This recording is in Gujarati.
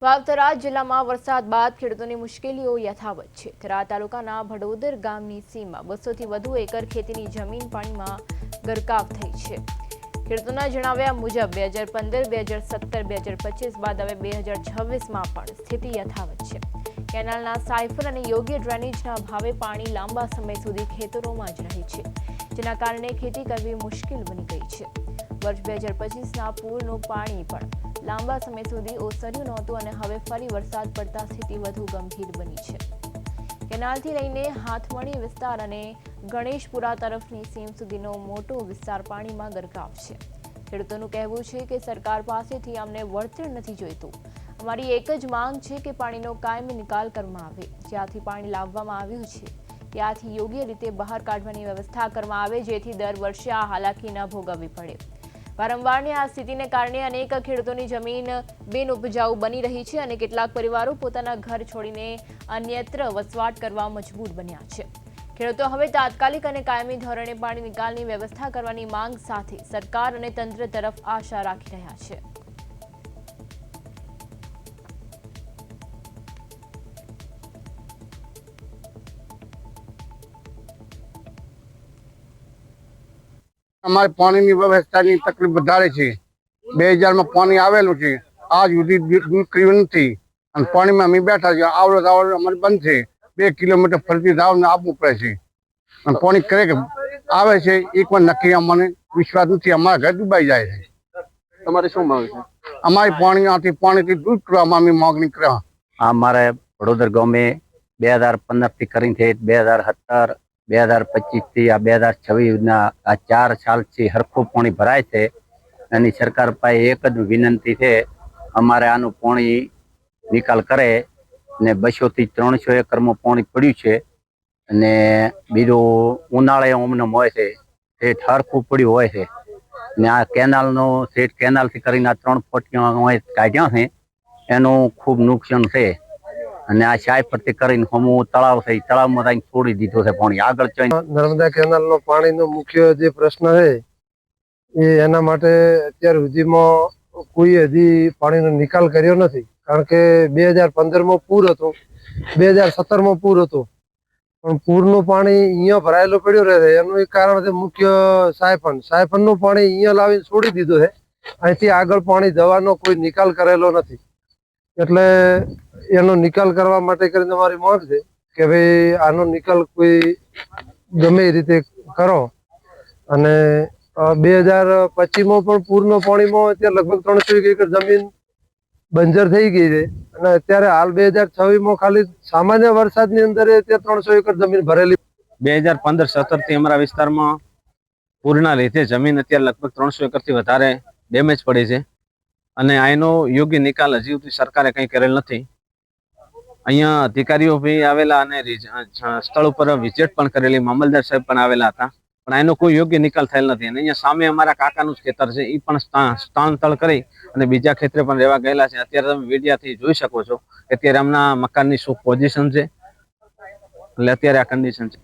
વાવથરા જિલ્લામાં વરસાદ બાદ ખેડૂતોની મુશ્કેલીઓ યથાવત છે। થરા તાલુકાના ભડોદર ગામની સીમમાં 200થી વધુ એકર ખેતીની જમીન પાણીમાં ગરકાવ થઈ છે। ખેડૂતોના જણાવ્યા મુજબ 2015, 2017, 2025 બાદ હવે 2026માં પણ સ્થિતિ યથાવત છે। કેનાલના સાયફર અને યોગ્ય ડ્રેનેજના અભાવે પાણી લાંબા સમય સુધી ખેતરોમાં જ રહે છે, જેના કારણે ખેતી કરવી મુશ્કેલ બની ગઈ છે। વર્ષ 2025ના પૂરનું પાણી પણ લાંબા સમય સુધી ઓસર્યું નહોતું અને હવે ફરી વરસાદ પડતા સ્થિતિ વધુ ગંભીર બની છે। કેનાલથી લઈને હાથમણી વિસ્તાર અને ગણેશપુરા તરફની સીમ સુધીનો મોટો વિસ્તાર પાણીમાં ગરકાવ છે। ખેડૂતોનું કહેવું છે કે સરકાર પાસેથી અમને વળતર નથી જોઈતું। અમારી એક જ માંગ છે કે પાણીનો કાયમી નિકાલ કરવામાં આવે। જ્યાંથી પાણી લાવવામાં આવ્યું છે ત્યાંથી યોગ્ય રીતે બહાર કાઢવાની વ્યવસ્થા કરવામાં આવે, જેથી દર વર્ષે આ હાલાકી ન ભોગવવી પડે। વારંવારની આ સ્થિતિને કારણે અનેક ખેડૂતોની જમીન બિનઉપજાઉ બની રહી છે અને કેટલાક પરિવારો પોતાના ઘર છોડીને અન્યત્ર વસવાટ કરવા મજબૂર બન્યા છે। ખેડૂતો હવે તાત્કાલિક અને કાયમી ધોરણે પાણી નિકાલની વ્યવસ્થા કરવાની માંગ સાથે સરકાર અને તંત્ર તરફ આશા રાખી રહ્યા છે। અમારે પાણીની વ્યવસ્થાની તકલીફ વધારે છે। 2000માં પાણી આવેલું છે, આજ સુધી દૂર કર્યું નથી અને પાણીમાં અમે બેઠા છે। આવડો અમારે બંધ છે, 2 કિલોમીટર ફરતી ધાવને આપવું પડે છે અને પાણી કરે કે આવે છે એકવાર નક્કી અમને વિશ્વાસ નથી। અમારા ઘર ડૂબાઈ જાય છે। તમારે શું માંગ છે? અમારી પાણીથી દૂર કરવામાં અમે માગણી કર્યા। हमारे वडोदर गांव में 2015 થી કરીને 2017, 2025 થી આ 2026 ના આ 4 સાલથી હરખું પાણી ભરાય છે। અને સરકાર પાસે એક જ વિનંતી છે, અમારે આનું પાણી નિકાલ કરે ને 200 થી 300 એકરમાં પાણી પડ્યું છે અને બીજું ઉનાળે અમને હોય છે તે હરખું પડ્યું હોય છે ને આ કેનાલનો સેટ કેનાલથી કરીને આ 3 ફૂટ કાઢ્યા છે, એનું ખૂબ નુકસાન છે અને આ સાયફરથી કરીને હમું તળાવ છે, તળાવમાં જઈને છોડી દીધું છે પાણી આગળ જઈને। નર્મદા કેનાલનો પાણીનો મુખ્ય જે પ્રશ્ન છે એ એના માટે અત્યાર સુધીમાં કોઈ હજી પાણીનો નિકાલ કર્યો નથી। કારણ કે 2015માં પૂર હતું, 2017માં પૂર હતું, પણ પૂરનું પાણી અહીંયા ભરાયેલું પડ્યું રહે છે। એનું એક કારણ છે મુખ્ય સાયફનનું પાણી અહીંયા લાવીને છોડી દીધું છે। અહીંથી આગળ પાણી જવાનો કોઈ નિકાલ કરેલો નથી, એટલે એનો નિકાલ કરવા માટે કરીને અમારી માંગ છે કે ભાઈ આનો નિકાલ કોઈ ગમે એ રીતે કરો। અને 2025માં પણ પૂરના પાણીમાં અત્યારે લગભગ 300 એકર જમીન બંજર થઈ ગઈ છે અને અત્યારે હાલ 2026માં ખાલી સામાન્ય વરસાદની અંદર ત્યાં 300 એકર જમીન ભરેલી। 2015-17 થી અમારા વિસ્તારમાં પૂરના લીધે જમીન અત્યારે લગભગ 300 એકરથી વધારે ડેમેજ પડી છે અને આનો યોગ્ય નિકાલ હજી સુધી સરકારે કંઈ કરેલ નથી। અહીંયા અધિકારીઓ બી આવેલા અને સ્થળ ઉપર વિઝિટ પણ કરેલી, મામલતદાર સાહેબ પણ આવેલા હતા, પણ આનો કોઈ યોગ્ય નિકાલ થયેલ નથી। અને અહીંયા સામે અમારા કાકાનું જ ખેતર છે, એ પણ સ્થાનાંતર કરી અને બીજા ખેતરે પણ રહેવા ગયેલા છે। અત્યારે તમે મીડિયાથી જોઈ શકો છો કે અત્યારે એમના મકાનની શું પોઝિશન છે, એટલે અત્યારે આ કન્ડિશન છે।